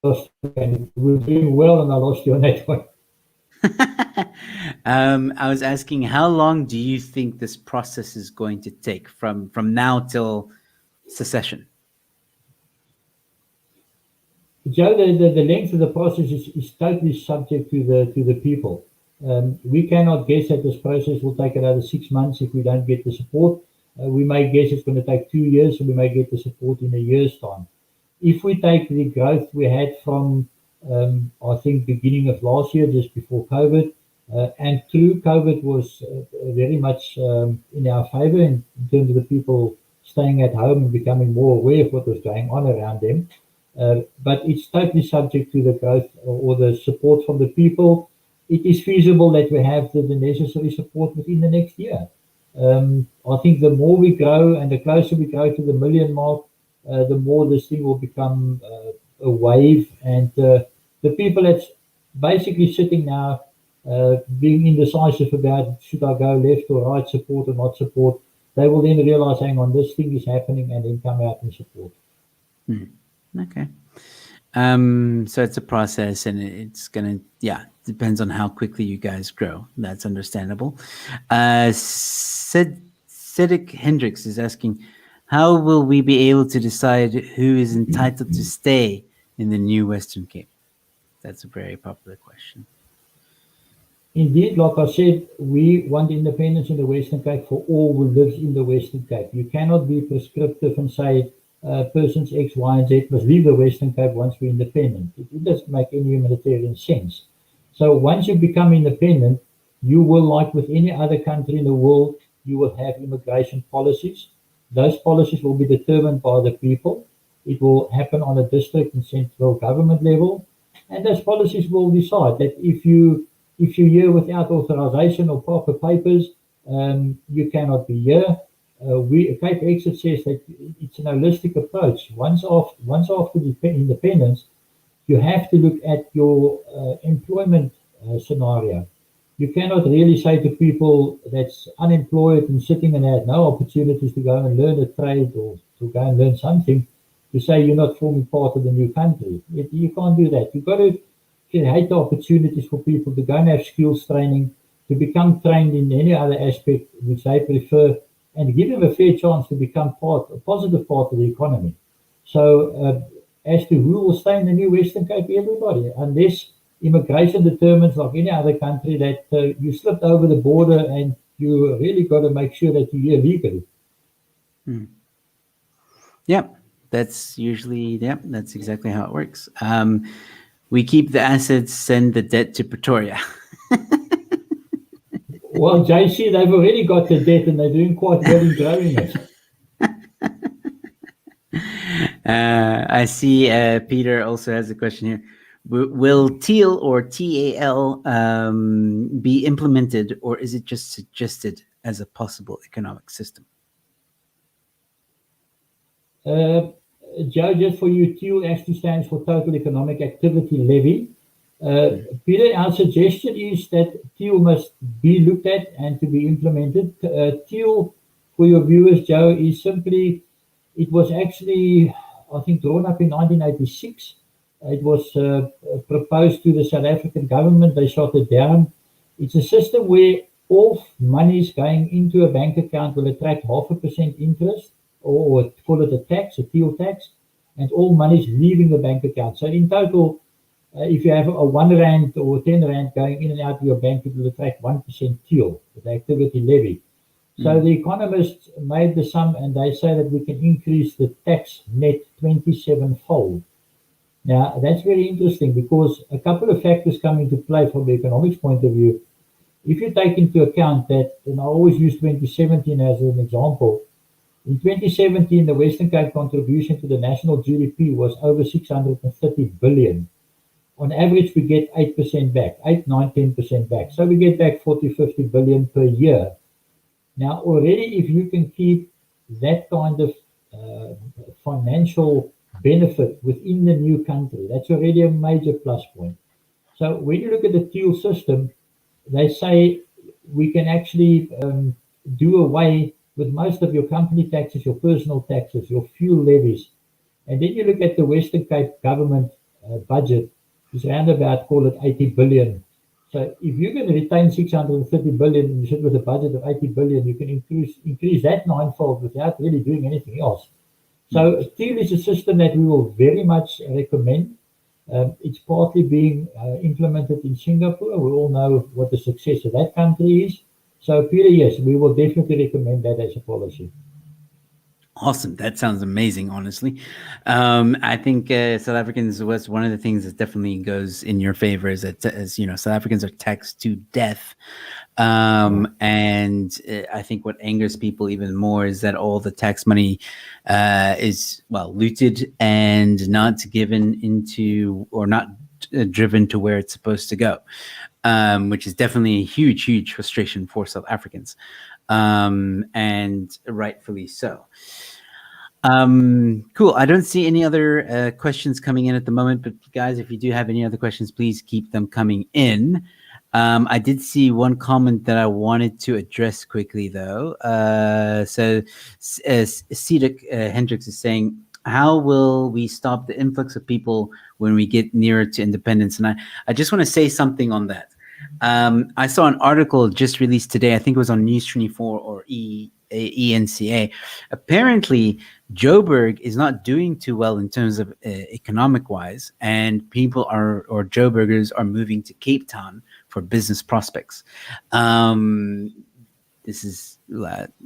lost you, and we're doing well, and I lost you on that one.
I was asking, how long do you think this process is going to take from now till secession?
Joe, the length of the process is totally subject to the people. We cannot guess that this process will take another 6 months if we don't get the support. We may guess it's going to take 2 years, so we may get the support in a year's time. If we take the growth we had from, I think, beginning of last year, just before COVID, and through COVID was very much in our favor in terms of the people staying at home and becoming more aware of what was going on around them. But it's totally subject to the growth or the support from the people. It is feasible that we have the necessary support within the next year. I think the more we grow and the closer we grow to the million mark, the more this thing will become a wave. And the people that's basically sitting now, being indecisive about should I go left or right, support or not support, they will then realize, hang on, this thing is happening, and then come out and support.
Okay. So it's a process, and it's gonna, depends on how quickly you guys grow. That's understandable. Cedric Hendricks is asking, how will we be able to decide who is entitled to stay in the new Western Cape? That's a very popular question.
Indeed, like I said, we want independence in the Western Cape for all who lives in the Western Cape. You cannot be prescriptive and say persons X, Y, and Z must leave the Western Cape once we're independent. It doesn't make any humanitarian sense. So once you become independent, you will, like with any other country in the world, you will have immigration policies. Those policies will be determined by the people. It will happen on a district and central government level. And those policies will decide that if you're here without authorization or proper papers, you cannot be here. CapeXit says that it's an holistic approach. Once after the independence, you have to look at your employment scenario. You cannot really say to people that's unemployed and sitting and had no opportunities to go and learn a trade or to go and learn something, to say you're not forming part of the new country. You can't do that. You've got to create the opportunities for people to go and have skills training, to become trained in any other aspect which they prefer, and give them a fair chance to become a positive part of the economy. So as to who will stay in the new Western Cape, everybody, unless immigration determines, like any other country, that you slipped over the border and you really got to make sure that you're here legally.
Yep, that's exactly how it works. We keep the assets, send the debt to Pretoria.
Well, JC, they've already got the debt and they're doing quite well in growing it.
I see Peter also has a question here. Will TEAL or TAL be implemented, or is it just suggested as a possible economic system?
Joe, just for you, TEAL actually stands for Total Economic Activity Levy. Peter, our suggestion is that TEAL must be looked at and to be implemented. TEAL, for your viewers, Joe, is simply, it was actually, I think, drawn up in 1986. It was proposed to the South African government. They shot it down. It's a system where all monies going into a bank account will attract 0.5% interest, or call it a tax, a TEAL tax, and all monies leaving the bank account. So in total, if you have a 1 rand or 10 rand going in and out of your bank, it will attract 1% TEAL, the activity levy. So the economists made the sum, and they say that we can increase the tax net 27-fold. Now, that's very interesting, because a couple of factors come into play from the economics point of view. If you take into account that, and I always use 2017 as an example, in 2017, the Western Cape contribution to the national GDP was over 630 billion. On average, we get 8% back, 8, 9, 10% back. So we get back 40, 50 billion per year. Now, already, if you can keep that kind of financial benefit within the new country, that's already a major plus point. So when you look at the TEAL system, they say we can actually do away with most of your company taxes, your personal taxes, your fuel levies. And then you look at the Western Cape government budget, it's around about, call it 80 billion. So if you're going to retain 630 billion and you sit with a budget of 80 billion, you can increase that ninefold without really doing anything else. So TEAL is a system that we will very much recommend. It's partly being implemented in Singapore. We all know what the success of that country is. So, Peter, yes, we will definitely recommend that as a policy.
Awesome. That sounds amazing, honestly. I think South Africans was one of the things that definitely goes in your favor is that, as you know, South Africans are taxed to death. And I think what angers people even more is that all the tax money is, well, looted and not given into or not driven to where it's supposed to go, which is definitely a huge, huge frustration for South Africans, and rightfully so. Cool. I don't see any other questions coming in at the moment, but guys, if you do have any other questions, please keep them coming in. I did see one comment that I wanted to address quickly, though. So, Cedric Hendricks is saying, how will we stop the influx of people when we get nearer to independence? And I just want to say something on that. I saw an article just released today. I think it was on News 24 or ENCA. Apparently, Joburg is not doing too well in terms of economic wise, and people or Joburgers are moving to Cape Town for business prospects. This is,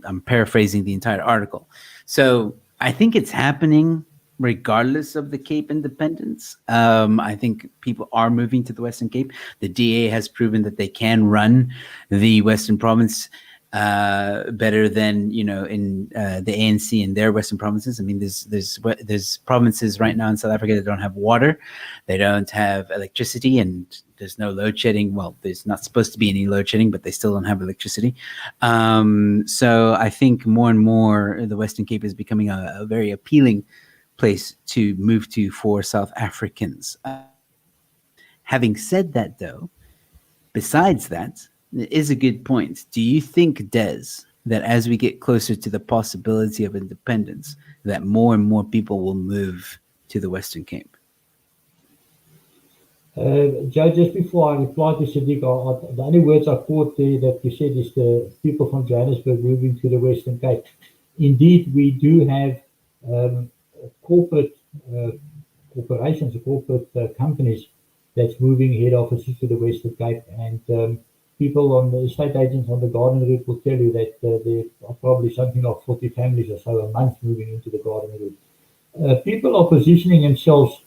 I'm paraphrasing the entire article. So I think it's happening regardless of the Cape independence. I think people are moving to the Western Cape. The DA has proven that they can run the Western Province better than, you know, in the ANC in their Western provinces. I mean, there's provinces right now in South Africa that don't have water, they don't have electricity, and there's no load shedding. Well, there's not supposed to be any load shedding, but they still don't have electricity. So I think more and more the Western Cape is becoming a very appealing place to move to for South Africans. Having said that, though, besides that, it is a good point. Do you think, Des, that as we get closer to the possibility of independence, that more and more people will move to the Western Cape?
Joe, just before I reply to Sadiq, the only words I caught there that you said is the people from Johannesburg moving to the Western Cape. Indeed, we do have corporate corporations, corporate companies that's moving head offices to the Western Cape, and people on the estate agents on the Garden Route will tell you that there are probably something like 40 families or so a month moving into the Garden Route. People are positioning themselves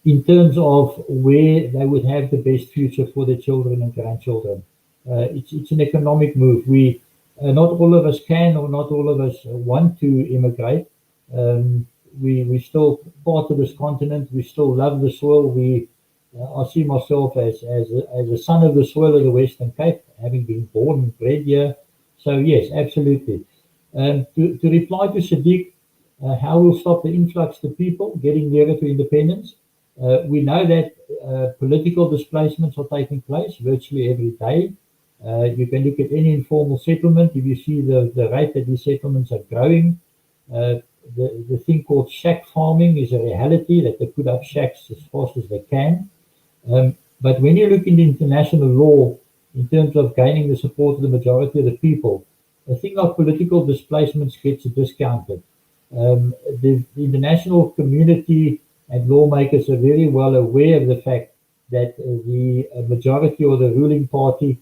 in terms of where they would have the best future for their children and grandchildren. It's an economic move. We not all of us can, or not all of us want to immigrate. We're still part of this continent. We still love the soil. I see myself as a son of the soil of the Western Cape, having been born and bred here. So yes, absolutely. To reply to Sadiq, how we'll stop the influx of people getting nearer to independence? We know that political displacements are taking place virtually every day. You can look at any informal settlement. If you see the rate that these settlements are growing, the thing called shack farming is a reality, that they put up shacks as fast as they can. But when you look into international law in terms of gaining the support of the majority of the people, a thing like political displacements gets discounted. The international community and lawmakers are very well aware of the fact that the majority or the ruling party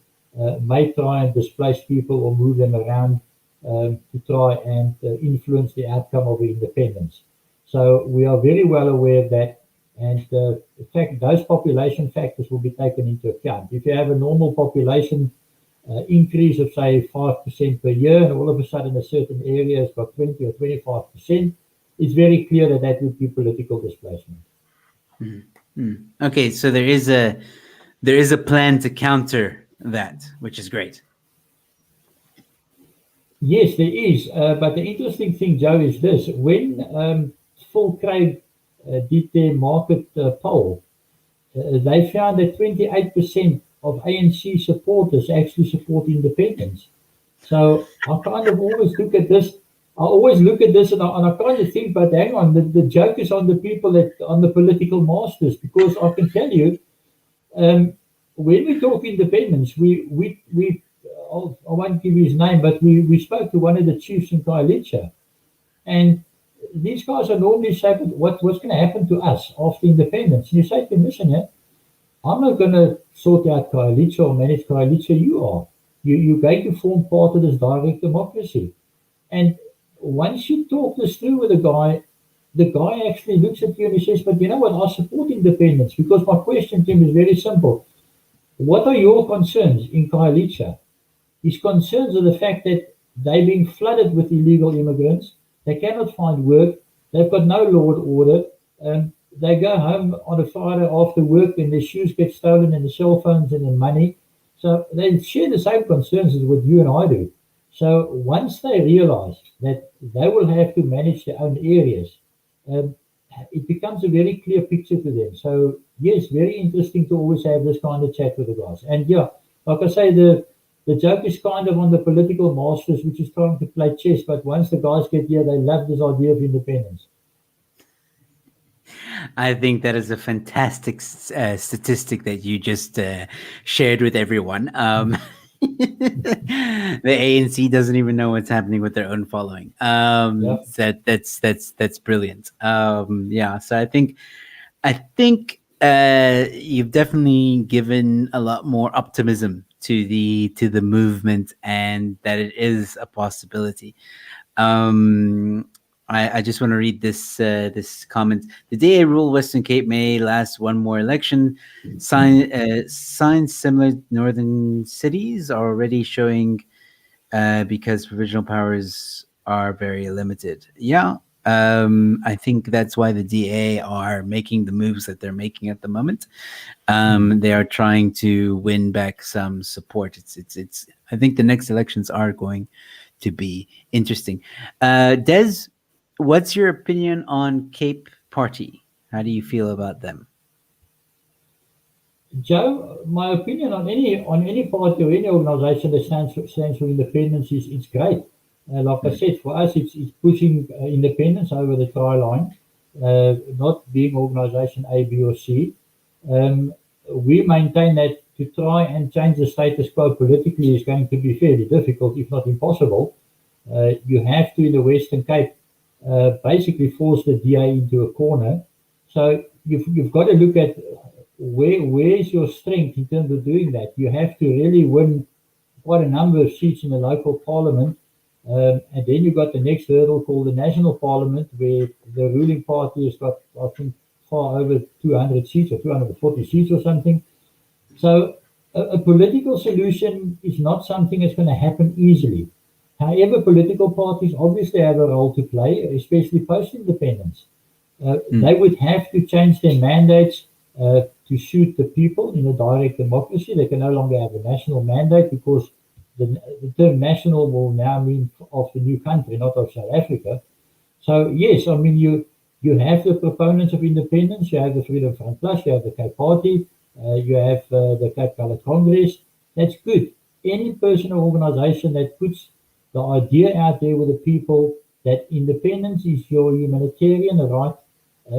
may try and displace people or move them around to try and influence the outcome of independence. So we are very well aware of that. And in fact, those population factors will be taken into account. If you have a normal population increase of, say, 5% per year, and all of a sudden a certain area has got 20 or 25%, it's very clear that that would be political displacement.
Okay, so there is a plan to counter that, which is great.
Yes, there is. But the interesting thing, Joe, is this. When Phil Craig did their market poll, they found that 28% of ANC supporters actually support independence. So I kind of always look at this. And I kind of think, but hang on, the joke is on the people on the political masters, because I can tell you, when we talk independence, I won't give his name, but we spoke to one of the chiefs in Khayelitsha, and these guys are normally saying, what's going to happen to us after independence? And you say to them, listen, yeah, I'm not going to sort out coalition or manage coalition. You are. You're going to form part of this direct democracy. And once you talk this through with the guy actually looks at you and he says, but you know what, I support independence, because my question to him is very simple. What are your concerns in Khayelitsha? His concerns are the fact that they're being flooded with illegal immigrants. They cannot find work. They've got no law and order. They go home on a Friday after work and their shoes get stolen and the cell phones and the money. So they share the same concerns as what you and I do. So once they realize that they will have to manage their own areas, um, it becomes a very clear picture to them. So yes, very interesting to always have this kind of chat with the guys. And yeah, like I say, the joke is kind of on the political masters, which is trying to play chess. But once the guys get here, they love this idea of independence.
I think that is a fantastic statistic that you just shared with everyone. The ANC doesn't even know what's happening with their own following. That's brilliant. Yeah, so I think you've definitely given a lot more optimism to the movement, and that it is a possibility. I just want to read this comment. The DA rule Western Cape may last one more election. Signs similar northern cities are already showing because provisional powers are very limited. Yeah, I think that's why the DA are making the moves that they're making at the moment. They are trying to win back some support. It's. I think the next elections are going to be interesting. Des, what's your opinion on Cape Party? How do you feel about them?
Joe, my opinion on any party or any organisation that stands for independence is it's great. Like I said, for us, it's pushing independence over the try line, not being organisation A, B, or C. We maintain that to try and change the status quo politically is going to be fairly difficult, if not impossible. You have to, in the Western Cape, basically force the DA into a corner. So you've got to look at where's your strength in terms of doing that. You have to really win quite a number of seats in the local parliament. And then you've got the next hurdle called the national parliament, where the ruling party has got, I think, far over 200 seats or 240 seats or something. So a political solution is not something that's going to happen easily. However, political parties obviously have a role to play, especially post-independence. They would have to change their mandates to suit the people in a direct democracy. They can no longer have a national mandate because the term national will now mean of the new country, not of South Africa. So yes, I mean you have the proponents of independence, you have the Freedom Front Plus, you have the Cape Party, you have the Cape Coloured Congress. That's good. Any person or organisation that puts the idea out there with the people that independence is your humanitarian right,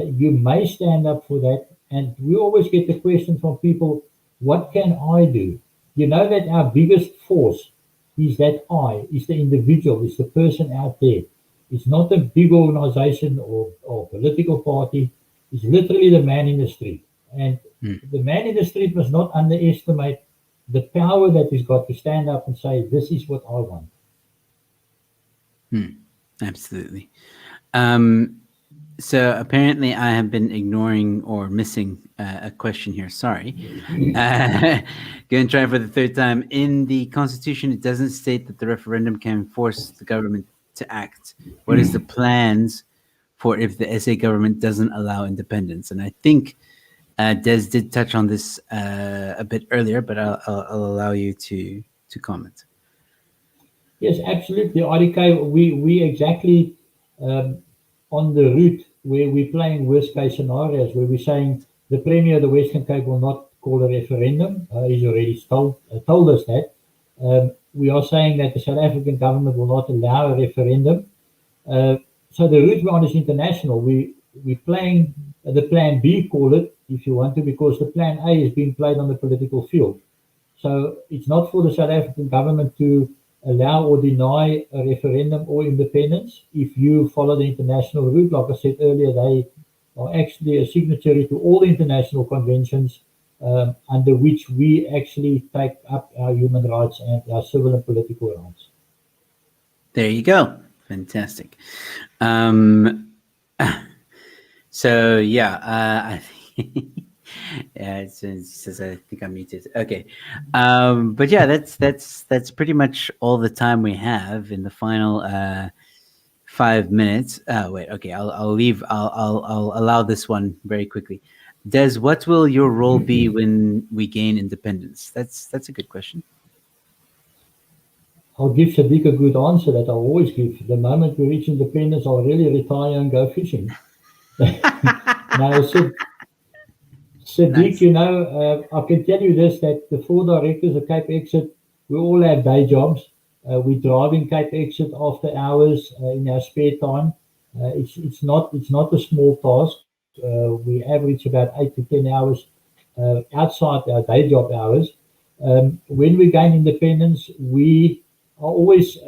you may stand up for that. And we always get the question from people, what can I do? You know that our biggest force is that is the individual, is the person out there. It's not a big organization or political party. It's literally the man in the street. And the man in the street must not underestimate the power that he's got to stand up and say, this is what I want.
Absolutely. So apparently I have been ignoring or missing a question here. Sorry. Going to try for the third time. In the Constitution, it doesn't state that the referendum can force the government to act. What is the plans for if the SA government doesn't allow independence? And I think Des did touch on this a bit earlier, but I'll allow you to comment.
Yes, absolutely. RDK, we exactly on the route where we're playing worst case scenarios, where we're saying the Premier of the Western Cape will not call a referendum. He's already told us that. We are saying that the South African government will not allow a referendum. So the route we're on is international. We're playing the plan B, call it, if you want to, because the plan A is being played on the political field. So it's not for the South African government to allow or deny a referendum or independence if you follow the international route. Like I said earlier, they are actually a signatory to all the international conventions under which we actually take up our human rights and our civil and political rights.
There you go. Fantastic. So yeah, I think yeah, it says I think I'm muted. Okay, but yeah, that's pretty much all the time we have in the final 5 minutes. Wait, okay, I'll leave. I'll allow this one very quickly. Des, what will your role be when we gain independence? That's a good question.
I'll give Sadiq a good answer that I always give. The moment we reach independence, I'll really retire and go fishing. Now, Sadiq,
Nice.
I can tell you this, that the 4 directors of CapeXit, we all have day jobs. We drive in CapeXit after hours in our spare time. It's not a small task. We average about 8 to 10 hours outside our day job hours. When we gain independence, we are always,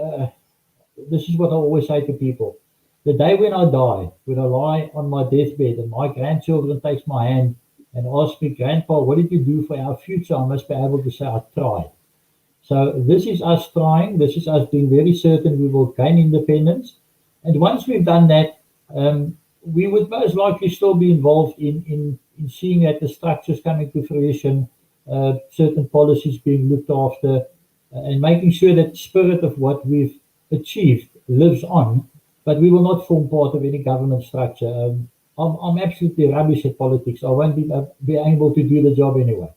this is what I always say to people. The day when I die, when I lie on my deathbed and my grandchildren takes my hand and ask me, Grandpa, what did you do for our future? I must be able to say, I tried. So this is us trying. This is us being very certain we will gain independence. And once we've done that, we would most likely still be involved in seeing that the structures coming to fruition, certain policies being looked after, and making sure that the spirit of what we've achieved lives on. But we will not form part of any government structure. I'm absolutely rubbish at politics. I won't be able to do the job anyway.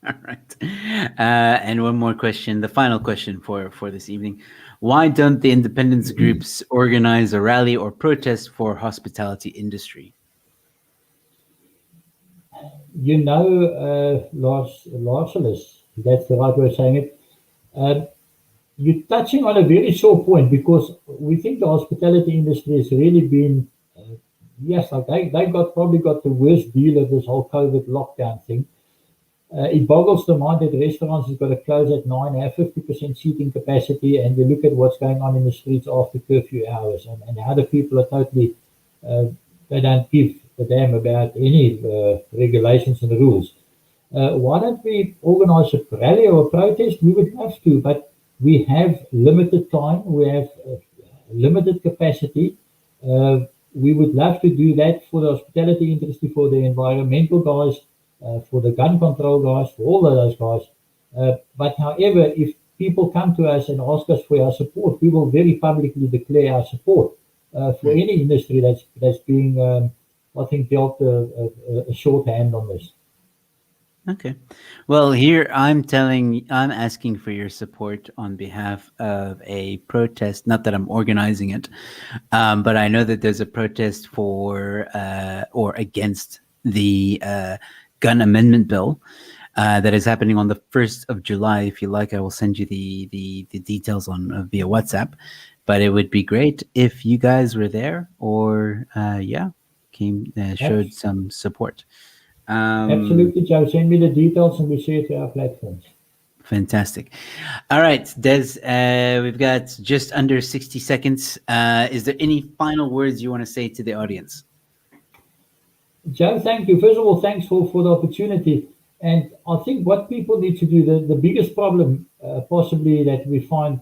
All right. And one more question, the final question for this evening. Why don't the independence groups organize a rally or protest for hospitality industry?
Lars, that's the right way of saying it. You're touching on a very sore point because we think the hospitality industry has really been, yes, like they probably got the worst deal of this whole COVID lockdown thing. It boggles the mind that restaurants have got to close at 9, have 50% seating capacity, and we look at what's going on in the streets after curfew hours, and how the people are totally, they don't give a damn about any regulations and rules. Why don't we organize a rally or a protest? We would have to, but we have limited time, we have limited capacity. We would love to do that for the hospitality industry, for the environmental guys, for the gun control guys, for all of those guys. But however, if people come to us and ask us for our support, we will very publicly declare our support for any industry that's being, I think, dealt a short hand on this.
Okay. Well, here I'm asking for your support on behalf of a protest. Not that I'm organizing it, but I know that there's a protest for or against the gun amendment bill that is happening on the 1st of July. If you like, I will send you the details on via WhatsApp. But it would be great if you guys were there or showed some support.
Absolutely, Joe. Send me the details and we share it to our platforms.
Fantastic. All right, Des, we've got just under 60 seconds. Is there any final words you want to say to the audience?
Joe, thank you. First of all, thanks for the opportunity. And I think what people need to do, the biggest problem possibly that we find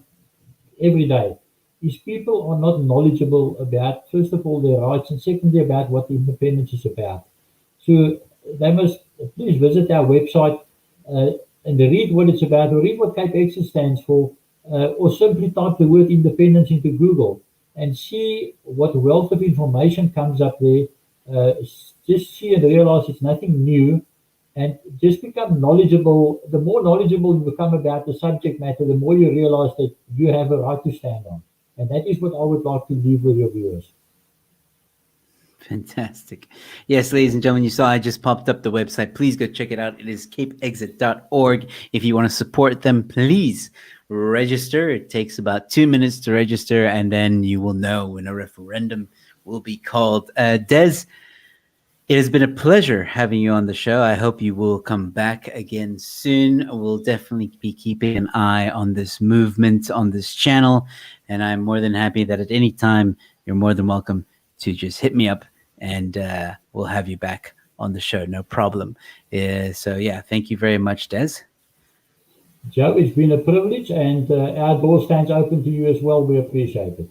every day, is people are not knowledgeable about, first of all, their rights, and secondly, about what independence is about. So they must please visit our website and read what it's about, or read what CapeXit stands for, or simply type the word independence into Google and see what wealth of information comes up there. Just see and realize it's nothing new, and just become knowledgeable. The more knowledgeable you become about the subject matter, the more you realize that you have a right to stand on. And that is what I would like to leave with your viewers.
Fantastic. Yes, ladies and gentlemen, you saw I just popped up the website. Please go check it out. It is CapeXit.org. If you want to support them, please register. It takes about 2 minutes to register, and then you will know when a referendum will be called. Des, It has been a pleasure having you on the show. I hope you will come back again soon. We'll definitely be keeping an eye on this movement on this channel, and I'm more than happy that at any time you're more than welcome to just hit me up, and we'll have you back on the show. No problem. So yeah, thank you very much, Des.
Joe, it's been a privilege, and our door stands open to you as well. We appreciate it.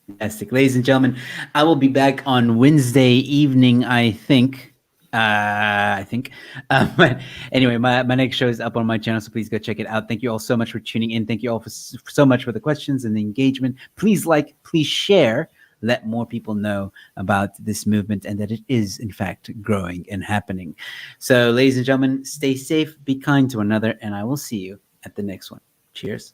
Fantastic. Ladies and gentlemen, I will be back on Wednesday evening, I think. But anyway, my next show is up on my channel, so please go check it out. Thank you all so much for tuning in. Thank you all so much for the questions and the engagement. Please like, please share. Let more people know about this movement and that it is, in fact, growing and happening. So, ladies and gentlemen, stay safe, be kind to one another, and I will see you at the next one. Cheers.